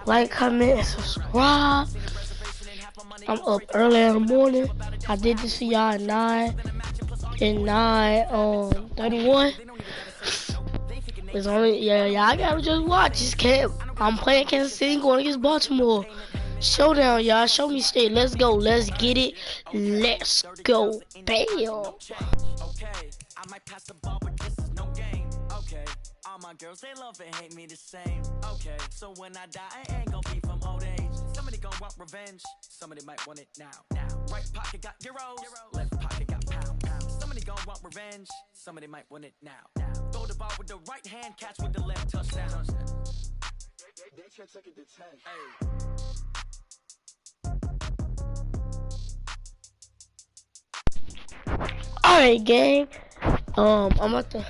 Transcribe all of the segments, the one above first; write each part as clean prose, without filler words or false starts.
Like, comment, and subscribe. I'm up early in the morning. I did this for y'all at 9:31. It's only, y'all gotta just watch. Just can't. I'm playing Kansas City going against Baltimore. Showdown, y'all. Show me state. Let's go. Let's get it. Let's go. Bam. All my girls, they love and hate me the same. Okay, so when I die, I ain't gonna be from old age. Somebody gonna want revenge, somebody might want it now. Right pocket got euros, left pocket got pound. Somebody gonna want revenge, somebody might want it now. Throw the ball with the right hand, catch with the left, touchdown. They can't take it to 10. Alright, gang. I'm about to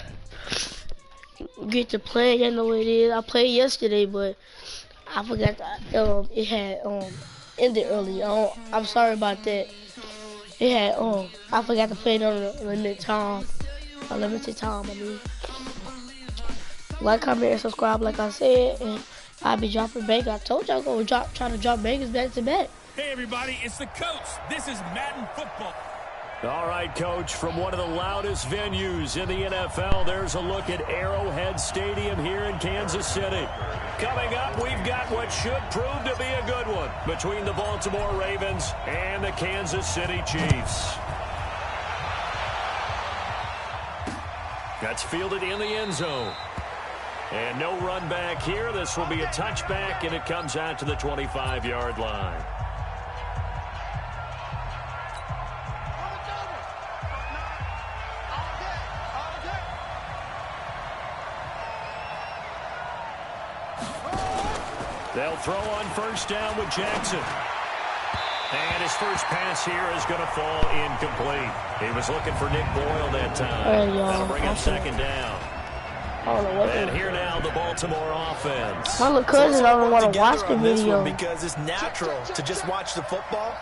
get to play. You know what it is. I played yesterday, but I forgot that it had ended early. I'm sorry about that. It had I forgot to play it on a limited time. I mean. Like, comment, and subscribe, like I said, and I'll be dropping bangers. I told y'all I'm gonna try to drop bangers back to back. Hey everybody, it's the coach. This is Madden Football. All right, Coach, from one of the loudest venues in the NFL, there's a look at Arrowhead Stadium here in Kansas City. Coming up, we've got what should prove to be a good one between the Baltimore Ravens and the Kansas City Chiefs. That's fielded in the end zone. And no run back here. This will be a touchback, and it comes out to the 25-yard line. They'll throw on first down with Jackson. And his first pass here is going to fall incomplete. He was looking for Nick Boyle that time. That'll bring up second down. And here now, the Baltimore offense. My little cousin don't want to watch the video. Because it's natural to just watch the football.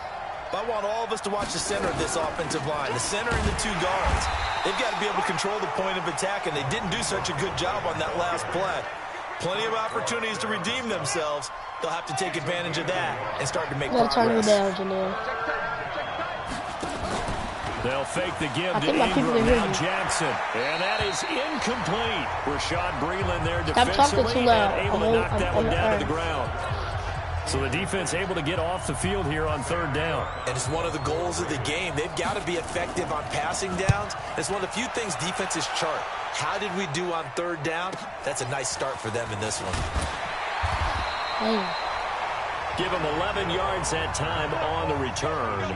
But I want all of us to watch the center of this offensive line, the center and the two guards. They've got to be able to control the point of attack, and they didn't do such a good job on that last play. Plenty of opportunities to redeem themselves. They'll have to take advantage of that and start to make progress. Turn it down, Janelle. They'll fake the give to Ingram, now Jackson. And that is incomplete. Rashad Breeland there defensively and able to knock that one down to the ground. So the defense able to get off the field here on third down. And it's one of the goals of the game. They've got to be effective on passing downs. It's one of the few things defenses chart. How did we do on third down? That's a nice start for them in this one. Give them 11 yards that time on the return.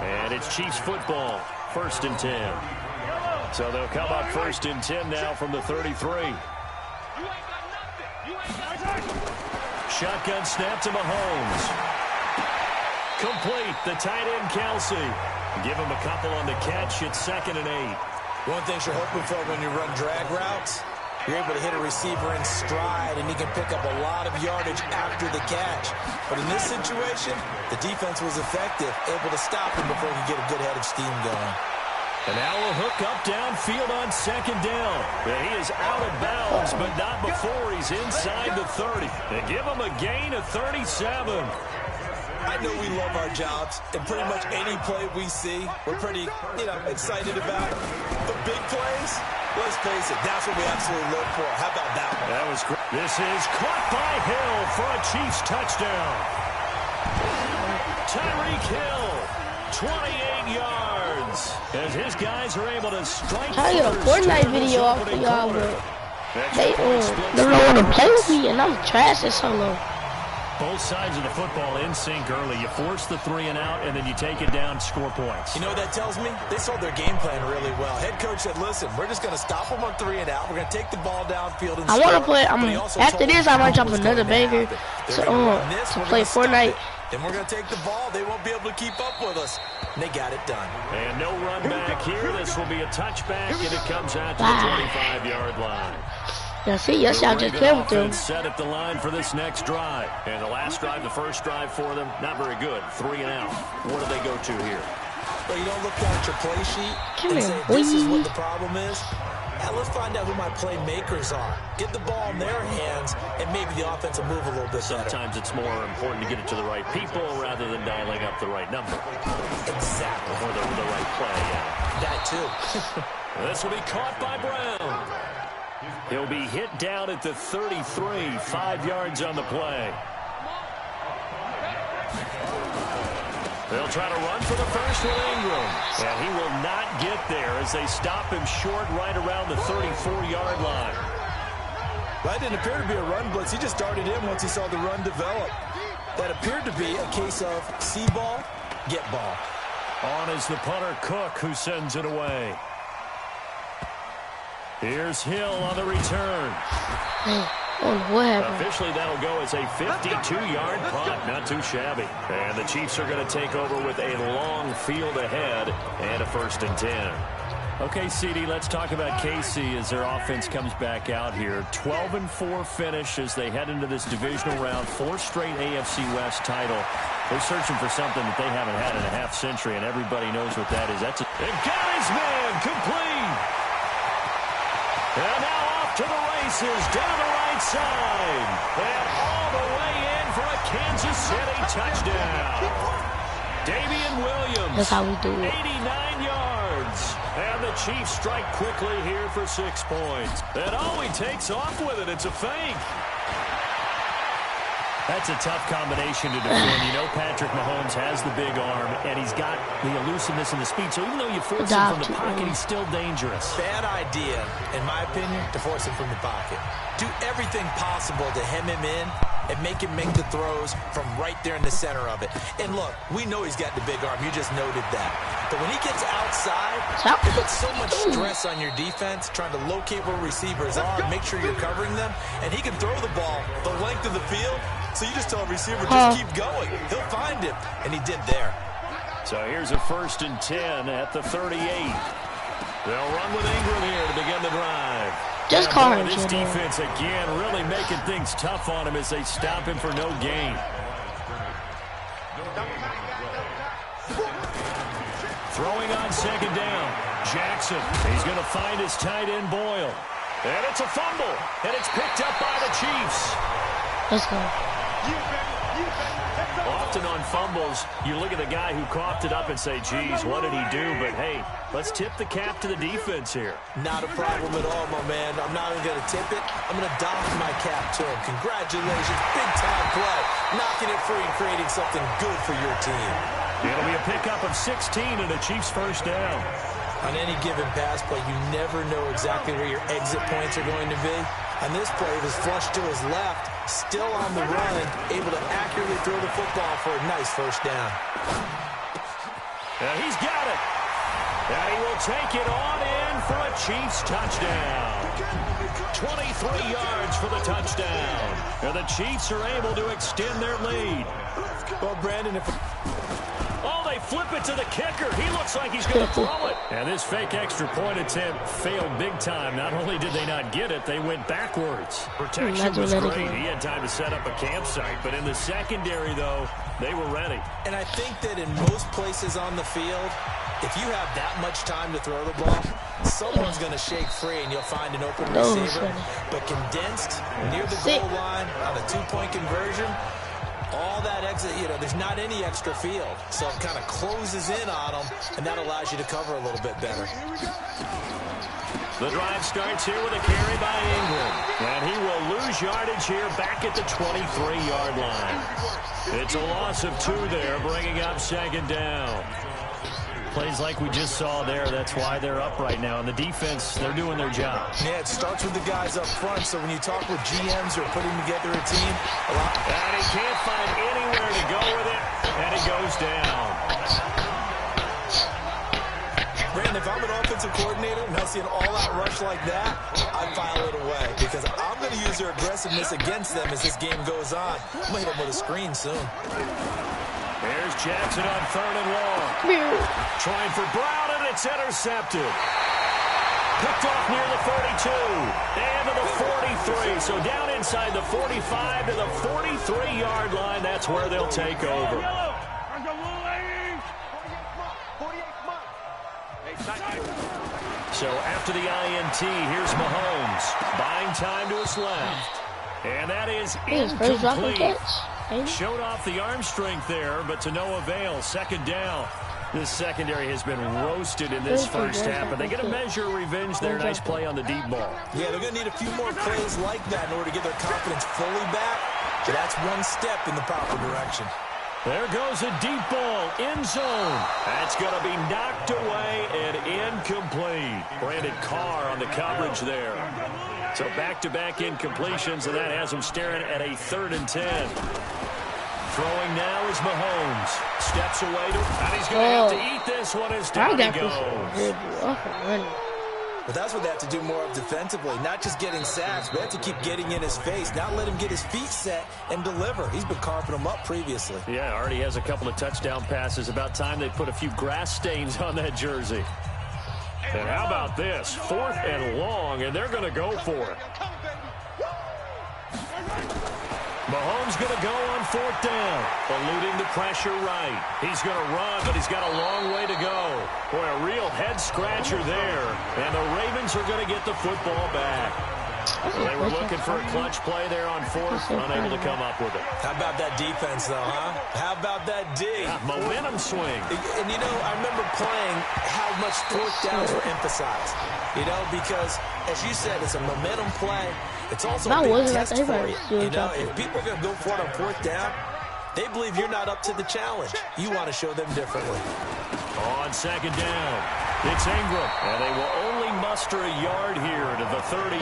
And it's Chiefs football, 1st and 10. So they'll come up 1st and 10 now from the 33. Shotgun snap to Mahomes. Complete, the tight end Kelsey. Give him a couple on the catch. It's 2nd and 8. One thing you're hoping for when you run drag routes, you're able to hit a receiver in stride, and he can pick up a lot of yardage after the catch. But in this situation, the defense was effective, able to stop him before he could get a good head of steam going. And now we'll hook up downfield on 2nd down. And he is out of bounds, but not before he's inside the 30. They give him a gain of 37. I know we love our jobs, and pretty much any play we see, we're pretty, excited about. But big plays, let's face it, that's what we absolutely look for. How about that one? That was great. This is caught by Hill for a Chiefs touchdown. Tyreek Hill, 28 yards. As his guys are able to strike. Trying to get a Fortnite video off of y'all, but they don't want to play with me, and I'm trash at solo. Both sides of the football in sync early. You force the 3 and out, and then you take it down, score points. You know what that tells me? They sold their game plan really well. Head coach said, listen, we're just going to stop them on 3 and out. We're going to take the ball downfield and I want to play, after this, I might drop another banger to play Fortnite. Then we're going to take the ball. They won't be able to keep up with us. And they got it done. And no run back here. This will be a touchback, and it comes out to the 25-yard line. Yeah, see, yes, y'all just played with them. Set at the line for this next drive. And the last drive, the first drive for them, not very good. 3 and out. What do they go to here? Well, you don't look down at your play sheet and say, this is what the problem is. And let's find out who my playmakers are. Get the ball in their hands, and maybe the offense will move a little bit better. Sometimes it's more important to get it to the right people rather than dialing up the right number. Exactly. Or the right play, yeah. That too. This will be caught by Brown. He'll be hit down at the 33, 5 yards on the play. They'll try to run for the first with Ingram. And he will not get there as they stop him short right around the 34-yard line. That didn't appear to be a run blitz. He just darted in once he saw the run develop. That appeared to be a case of see ball, get ball. On is the punter Cook, who sends it away. Here's Hill on the return. What happened? Officially, that'll go as a 52-yard punt. Not too shabby. And the Chiefs are going to take over with a long field ahead and a 1st and 10. Okay, CD, let's talk about KC as their offense comes back out here. 12-4 finish as they head into this divisional round. 4 straight AFC West title. They're searching for something that they haven't had in a half-century, and everybody knows what that is. It got his man complete. And now off to the races, down the right side. And all the way in for a Kansas City touchdown. Damian Williams. That's how we do it. 89 yards. And the Chiefs strike quickly here for 6 points. And he takes off with it. It's a fake. That's a tough combination to defend. You know Patrick Mahomes has the big arm, and he's got the elusiveness and the speed. So even though you force him from the pocket, he's still dangerous. Bad idea, in my opinion, to force him from the pocket. Do everything possible to hem him in and make him make the throws from right there in the center of it. And look, we know he's got the big arm. You just noted that. But when he gets outside, it puts so much stress on your defense trying to locate where receivers are, make sure you're covering them, and he can throw the ball the length of the field. So you just tell a receiver, just keep going. He'll find him, and he did there. So here's a 1st and 10 at the 38. They'll run with Ingram here to begin the drive. Just call him. This defense again really making things tough on him as they stop him for no gain. Throwing on 2nd down. Jackson. He's going to find his tight end Boyle. And it's a fumble. And it's picked up by the Chiefs. Let's go. Often on fumbles, you look at the guy who coughed it up and say, geez, what did he do? But, hey, let's tip the cap to the defense here. Not a problem at all, my man. I'm not even going to tip it. I'm going to doff my cap to him. Congratulations. Big-time play. Knocking it free and creating something good for your team. It'll be a pickup of 16 and the Chiefs' 1st down. On any given pass play, you never know exactly where your exit points are going to be. On this play, it was flushed to his left, still on the run, able to accurately throw the football for a nice 1st down. And he's got it. And he will take it on in for a Chiefs touchdown. 23 yards for the touchdown. And the Chiefs are able to extend their lead. Well, Brandon, they flip it to the kicker. He looks like he's going to throw it. And this fake extra point attempt failed big time. Not only did they not get it, they went backwards. Protection was great. He had time to set up a campsite. But in the secondary, though, they were ready. And I think that in most places on the field, if you have that much time to throw the ball, someone's going to shake free and you'll find an open receiver. But condensed, near the goal line, on a 2-point conversion, all that exit, there's not any extra field. So it kind of closes in on them, and that allows you to cover a little bit better. The drive starts here with a carry by Ingram. And he will lose yardage here back at the 23-yard line. It's a loss of 2 there, bringing up 2nd down. Plays like we just saw there. That's why they're up right now. And the defense, they're doing their job. Yeah, it starts with the guys up front. So when you talk with GMs who are putting together a team, and he can't find anywhere to go with it, and it goes down. Brandon, if I'm an offensive coordinator and I see an all-out rush like that, I file it away because I'm going to use their aggressiveness against them as this game goes on. I'm going to hit them with a screen soon. There's Jackson on 3rd and long. Trying for Brown, and it's intercepted. Picked off near the 42 and to the 43. So down inside the 45 to the 43-yard line. That's where they'll take over. So after the INT, here's Mahomes. Buying time to his left. And that is incomplete. Showed off the arm strength there, but to no avail. Second down. This secondary has been roasted in this first half, but they get a measure of revenge there. Nice play on the deep ball. Yeah, they're going to need a few more plays like that in order to get their confidence fully back. But that's one step in the proper direction. There goes a deep ball, end zone. That's going to be knocked away and incomplete. Brandon Carr on the coverage there. So back-to-back incompletions, and that has him staring at a 3rd and 10. Throwing now is Mahomes. Steps away, and he's going to have to eat this one as down he goes. But that's what they have to do more of defensively, not just getting sacks, but they have to keep getting in his face, not let him get his feet set and deliver. He's been carving them up previously. Yeah, already has a couple of touchdown passes. About time they put a few grass stains on that jersey. And how about this? 4th and long, and they're going to go for it. Mahomes going to go on 4th down, eluding the pressure right. He's going to run, but he's got a long way to go. Boy, a real head-scratcher there. And the Ravens are going to get the football back. Well, they were looking for a clutch play there on 4th, unable to come up with it. How about that defense, though, huh? How about that D? Yeah, momentum swing. And, you know, I remember playing how much 4th downs were emphasized. You know, because, as you said, it's a momentum play. It's also a big test for you. You know, if people are going to go for it on 4th down, they believe you're not up to the challenge. You want to show them differently. On 2nd down, it's Ingram, and they will only muster a yard here to the 38.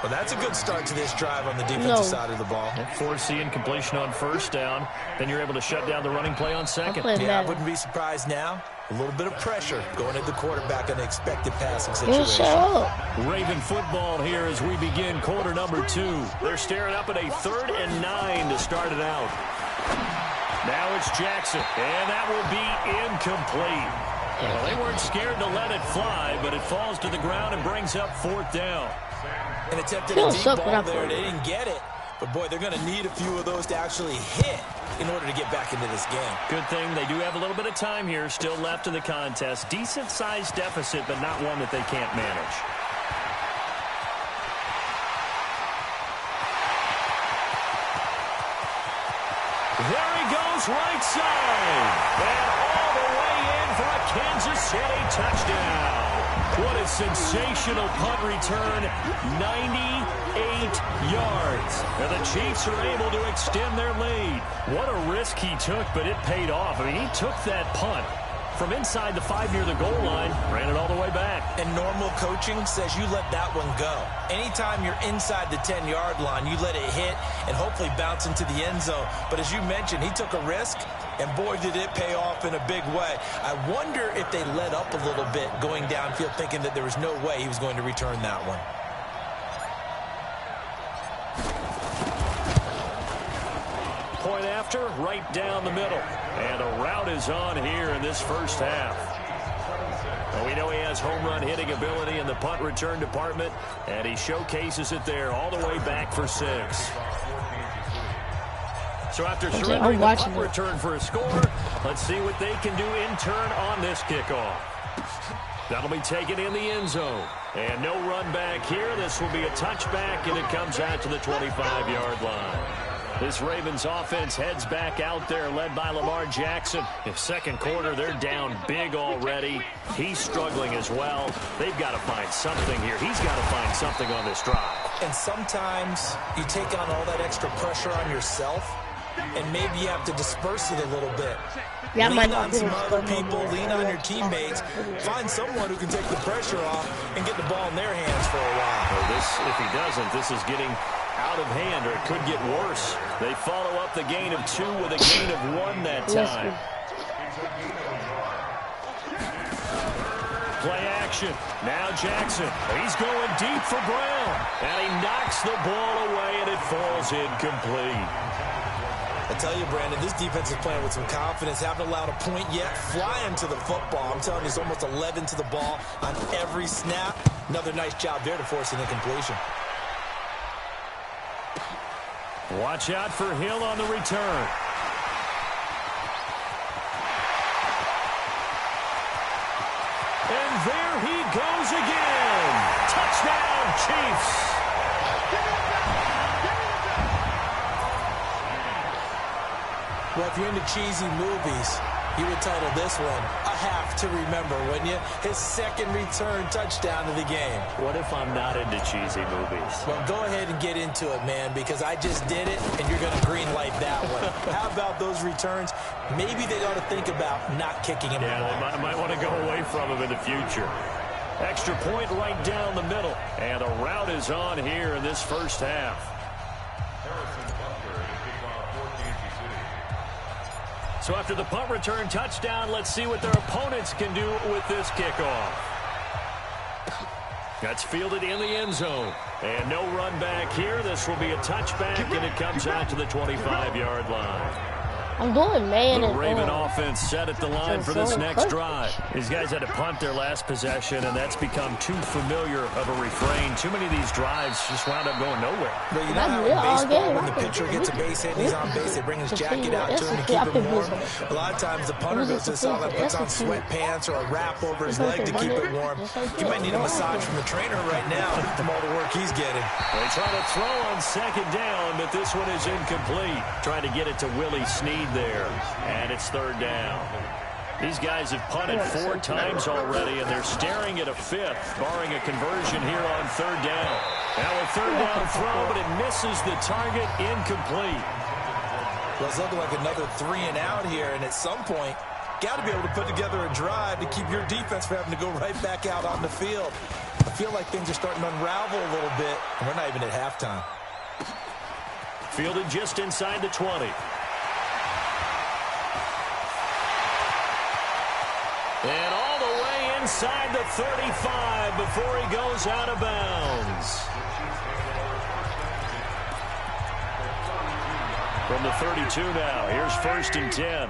Well, that's a good start to this drive on the defensive side of the ball. Force the incompletion on 1st down. Then you're able to shut down the running play on 2nd. Yeah, I wouldn't be surprised now. A little bit of pressure going at the quarterback on the expected passing situation. Raven football here as we begin quarter number 2. They're staring up at a 3rd and 9 to start it out. Now it's Jackson, and that will be incomplete. Well, they weren't scared to let it fly, but it falls to the ground and brings up 4th down. An attempted a deep ball there. They didn't get it. But, boy, they're going to need a few of those to actually hit in order to get back into this game. Good thing they do have a little bit of time here still left in the contest. Decent-sized deficit, but not one that they can't manage. There he goes, right side. And all the way in for a Kansas City touchdown. What a sensational punt return, 98 yards. And the Chiefs are able to extend their lead. What a risk he took, but it paid off. I mean, he took that punt from inside the 5 near the goal line, ran it all the way back. And normal coaching says you let that one go. Anytime you're inside the 10-yard line, you let it hit and hopefully bounce into the end zone. But as you mentioned, he took a risk, and boy, did it pay off in a big way. I wonder if they let up a little bit going downfield, thinking that there was no way he was going to return that one. Point after, right down the middle. And a route is on here in this first half. Well, we know he has home run hitting ability in the punt return department, and he showcases it there all the way back for 6. So after surrendering the punt return for a score, let's see what they can do in turn on this kickoff. That'll be taken in the end zone. And no run back here. This will be a touchback, and it comes out to the 25-yard line. This Ravens offense heads back out there, led by Lamar Jackson. In second quarter, they're down big already. He's struggling as well. They've got to find something here. He's got to find something on this drive. And sometimes you take on all that extra pressure on yourself, and maybe you have to disperse it a little bit. Yeah, lean on some other people, lean on your teammates, find someone who can take the pressure off and get the ball in their hands for a while. Well, if he doesn't, this is getting out of hand, or it could get worse. They follow up the gain of 2 with a gain of 1 that time. Play action. Now Jackson. He's going deep for Brown. And he knocks the ball away, and it falls incomplete. I tell you, Brandon, this defense is playing with some confidence. Haven't allowed a point yet. Flying to the football. I'm telling you, it's almost 11 to the ball on every snap. Another nice job there to force an incompletion. Watch out for Hill on the return. And there he Touchdown, Chiefs. Well, if you're into cheesy movies, you would title this one A Half to Remember, wouldn't you? His second return touchdown of the game. What if I'm not into cheesy movies? Well, go ahead and get into it, man, because I just did it, and you're going to green light that one. How about those returns? Maybe they ought to think about not kicking him. Yeah, they might want to go away from him in the future. Extra point right down the middle. And a rout is on here in this first half. So after the punt return touchdown, let's see what their opponents can do with this kickoff. That's fielded in the end zone. And no run back here. This will be a touchback, and it comes out to the 25-yard line. I'm doing man The and Raven offense set at the line for this next drive. These guys had to punt their last possession, and that's become too familiar of a refrain. Too many of these drives just wound up going nowhere. But you know how in baseball, when the pitcher gets a base hit and he's on base, they bring his jacket out to him to keep him warm. A lot of times the punter goes to the sideline, puts on sweatpants or a wrap over his leg to keep it warm. You might need a massage from the trainer right now from all the work he's getting. They try to throw on second down, but this one is incomplete. Trying to get it to Willie Snead there, and it's third down. These guys have punted 4 times already, and they're staring at a 5th, barring a conversion here on third down. Now a third down throw, but it misses the target, incomplete. Well, it's looking like another 3 and out here, and at some point, got to be able to put together a drive to keep your defense from having to go right back out on the field. I feel like things are starting to unravel a little bit, and we're not even at halftime. Fielded just inside the 20. And all the way inside the 35 before he goes out of bounds. From the 32 now, here's 1st and 10.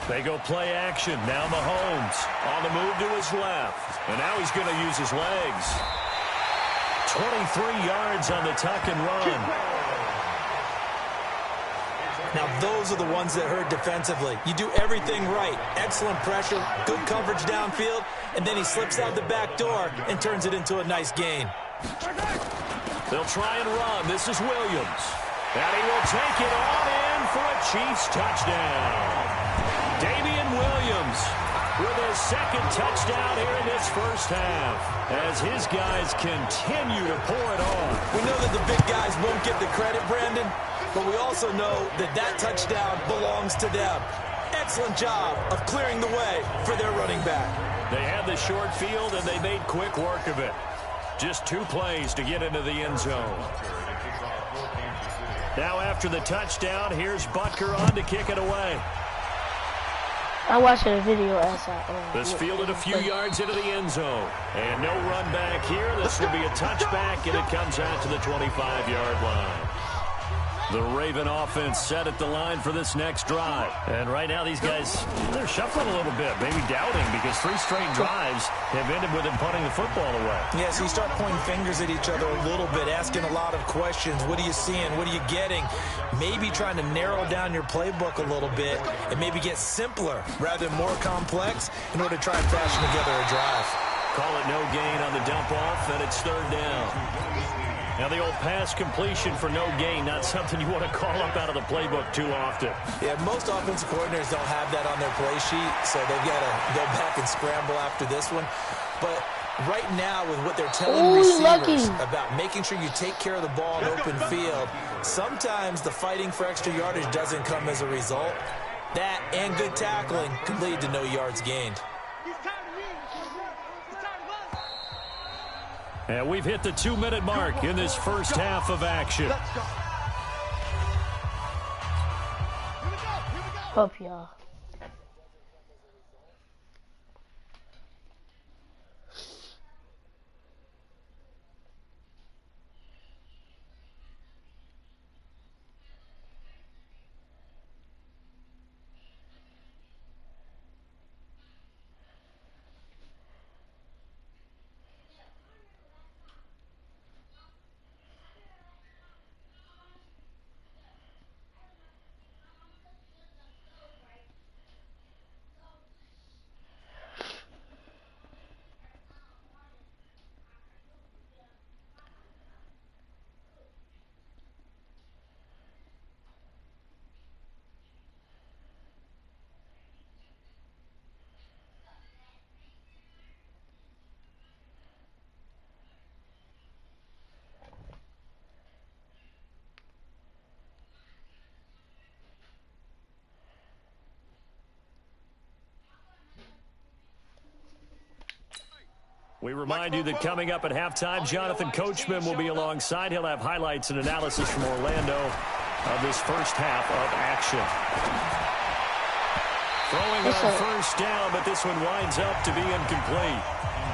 They go play action. Now Mahomes on the move to his left. And now he's going to use his legs. 23 yards on the tuck and run. Now, those are the ones that hurt defensively. You do everything right. Excellent pressure, good coverage downfield, and then he slips out the back door and turns it into a nice gain. They'll try and run. This is Williams. And he will take it on in for a Chiefs touchdown. Damian Williams with his second touchdown here in this first half as his guys continue to pour it on. We know that the big guys won't get the credit, Brandon, but we also know that that touchdown belongs to them. Excellent job of clearing the way for their running back. They had the short field, and they made quick work of it. Just 2 plays to get into the end zone. Now after the touchdown, here's Butker on to kick it away. I watched a video as This fielded a few yards into the end zone. And no run back here. This will be a touchback, and it comes out to the 25-yard line. The Raven offense set at the line for this next drive. And right now these guys, they're shuffling a little bit, maybe doubting, because 3 straight drives have ended with them punting the football away. Yeah, so you start pointing fingers at each other a little bit, asking a lot of questions. What are you seeing? What are you getting? Maybe trying to narrow down your playbook a little bit and maybe get simpler rather than more complex in order to try and fashion together a drive. Call it no gain on the dump off, and it's third down. Now the old pass completion for no gain, not something you want to call up out of the playbook too often. Yeah, most offensive coordinators don't have that on their play sheet, so they've got to go back and scramble after this one. But right now, with what they're telling receivers about making sure you take care of the ball in open field, sometimes the fighting for extra yardage doesn't come as a result. That and good tackling can lead to no yards gained. And we've hit the 2-minute mark in this first half of action. Hope y'all. We remind you that coming up at halftime, Jonathan Coachman will be alongside. He'll have highlights and analysis from Orlando of this first half of action. Throwing on first down, but this one winds up to be incomplete.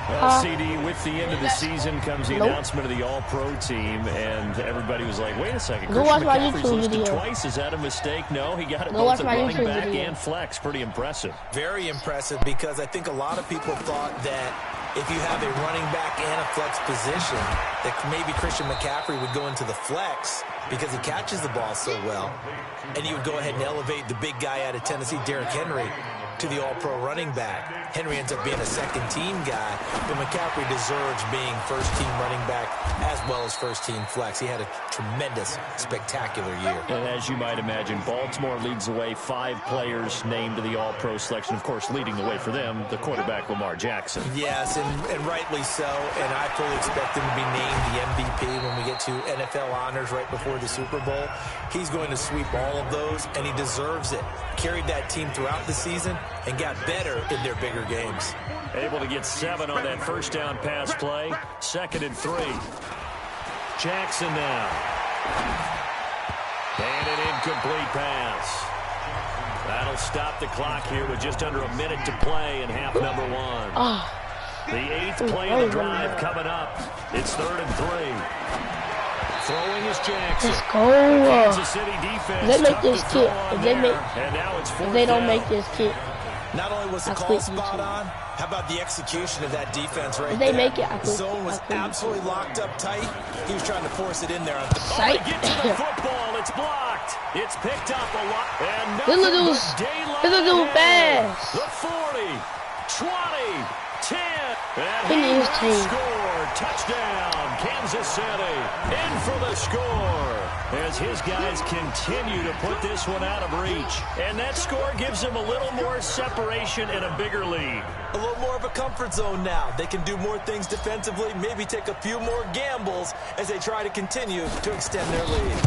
Well, CD, with the end of the season comes the announcement of the All-Pro team, and everybody was like, wait a second, Christian McCaffrey's listed twice. Is that a mistake? No, he got it both at running back and flex. Pretty impressive. Very impressive, because I think a lot of people thought that if you have a running back and a flex position, that maybe Christian McCaffrey would go into the flex because he catches the ball so well, and you would go ahead and elevate the big guy out of Tennessee, Derrick Henry, to the all-pro running back. Henry ends up being a second-team guy, but McCaffrey deserves being first-team running back as well as first-team flex. He had a tremendous, spectacular year. And as you might imagine, Baltimore leads the way. 5 players named to the all-pro selection. Of course, leading the way for them, the quarterback Lamar Jackson. Yes, and rightly so, and I fully expect him to be named the MVP when we get to NFL honors right before the Super Bowl. He's going to sweep all of those, and he deserves it. Carried that team throughout the season and got better in their bigger games. Able to get 7 on that first down pass play. 2nd and 3. Jackson now. And an incomplete pass. That'll stop the clock here with just under a minute to play in half number 1. The 8th play of the drive coming up. It's 3rd and 3. Throwing is Jackson. Let's go. Kansas City defense. They make this kick. If they don't make this kick. Not only was the call spot on, how about the execution of that defense right there? If they make it, the zone was absolutely locked up tight. He was trying to force it in there. They get to the football. It's blocked. It's picked up a lot. And this will do fast. The 40, 20, 10. He needs to score. Touchdown, Kansas City. In for the score as his guys continue to put this one out of reach. And that score gives them a little more separation and a bigger lead. A little more of a comfort zone now. They can do more things defensively, maybe take a few more gambles as they try to continue to extend their lead.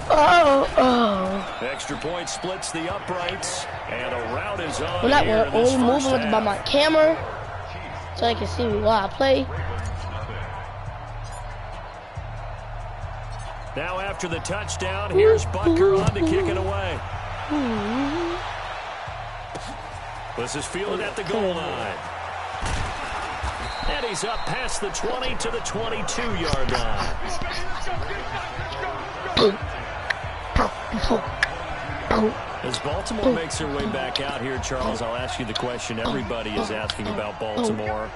Extra point splits the uprights, and a route is on. We're not only moving with by my camera so I can see me while I play. Now after the touchdown, here's Butker on to kick it away. This is fielded at the goal line. And he's up past the 20 to the 22-yard line. As Baltimore makes their way back out here, Charles, I'll ask you the question everybody is asking about Baltimore.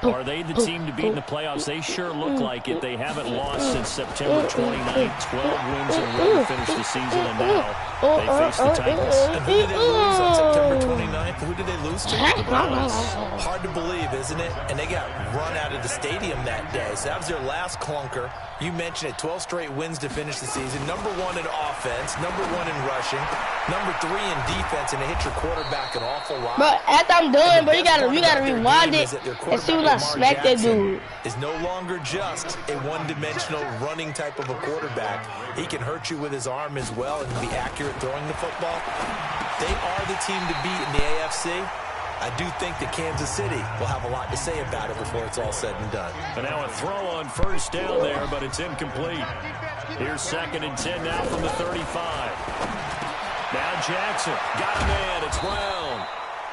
Are they the team to beat in the playoffs? They sure look like it. They haven't lost since September 29th. 12 wins in a row to finish the season, and now they face the Titans. And who did they lose on September 29th? Who did they lose to? The Browns. Hard to believe, isn't it? And they got run out of the stadium that day. So that was their last clunker. You mentioned it, 12 straight wins to finish the season. Number 1 in offense, number 1 in rushing, number 3 in defense, and they hit your quarterback an awful lot. But after I'm done, but you gotta rewind it and see when I smack that dude. Is no longer just a one-dimensional running type of a quarterback. He can hurt you with his arm as well and be accurate throwing the football. They are the team to beat in the AFC. I do think that Kansas City will have a lot to say about it before it's all said and done. And now a throw on first down there, but it's incomplete. Here's 2nd and 10 now from the 35. Now Jackson got a man. It's Brown.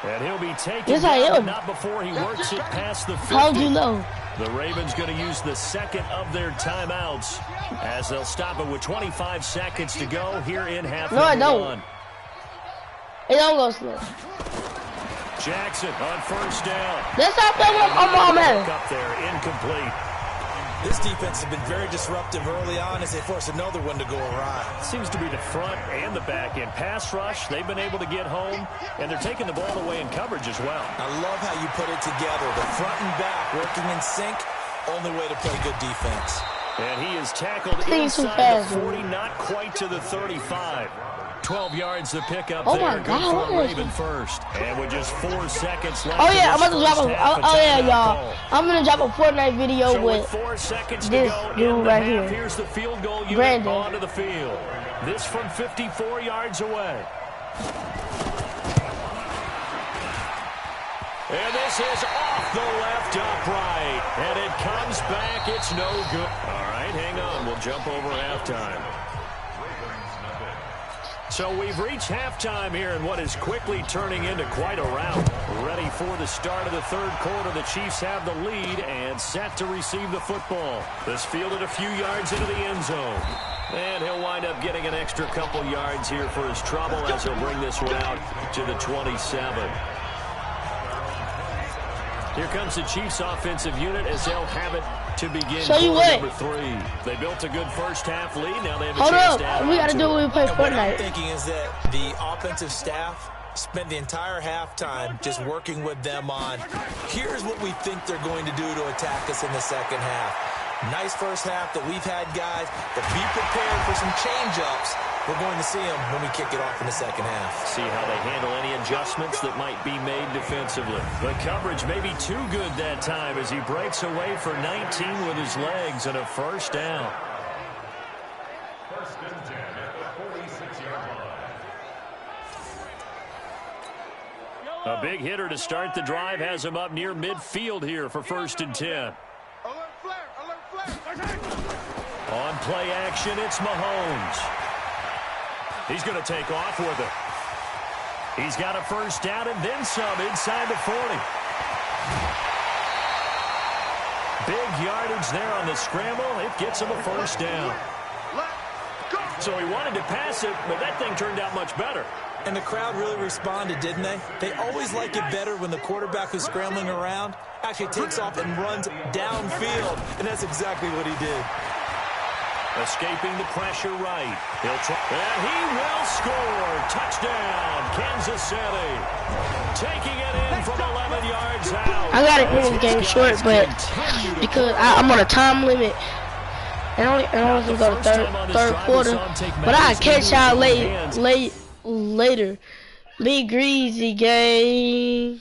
And he'll be taken Yes, I down, am. but not before he works it past the 50. How'd you know? The Ravens going to use the second of their timeouts as they'll stop it with 25 seconds to go here in half No, I number don't. one. It don't go slow. Jackson on first down. That's not the one, man. Up there, incomplete. This defense has been very disruptive early on as they force another one to go awry. Seems to be the front and the back end. Pass rush, they've been able to get home, and they're taking the ball away in coverage as well. I love how you put it together. The front and back working in sync. Only way to play good defense. And he is tackled inside the 40, not quite to the 35. 12 yards to pick up there. My God, Good for Raven first. And with just 4 seconds left. Oh yeah, I'm about to drop a y'all. I'm gonna drop a Fortnite video so with 4 seconds this to go dude right here. Here's the field goal unit Brandon. onto the field. This from 54 yards away. And this is off the left upright. And it comes back. It's no good. All right, hang on. We'll jump over halftime. So we've reached halftime here in what is quickly turning into quite a rout. Ready for the start of the third quarter. The Chiefs have the lead and set to receive the football. This fielded a few yards into the end zone. And he'll wind up getting an extra couple yards here for his trouble as he'll bring this one out to the 27. Here comes the Chiefs offensive unit as they'll have it to begin number 3. They built a good first half lead. Now they have a chance to add we got to do it when we play What I'm Fortnite. thinking is that the offensive staff spent the entire halftime just working with them on, here's what we think they're going to do to attack us in the second half. Nice first half that we've had, guys, but be prepared for some change-ups. We're going to see them when we kick it off in the second half. See how they handle any adjustments that might be made defensively. The coverage may be too good that time as he breaks away for 19 with his legs and a first down. First and 10 at the 46-yard line. A big hitter to start the drive has him up near midfield here for first and 10. On play action, it's Mahomes. He's going to take off with it. He's got a first down and then some inside the 40. Big yardage there on the scramble. It gets him a first down. So he wanted to pass it, but that thing turned out much better. And the crowd really responded, didn't they? They always like it better when the quarterback who's scrambling around actually takes off and runs downfield. And that's exactly what he did. Escaping the pressure right. He'll try. And he will score. Touchdown, Kansas City. Taking it in from 11 yards out. I gotta end this game short, but because I'm on a time limit. And only gonna go to third quarter. But I'll catch y'all later. Be greasy, gang.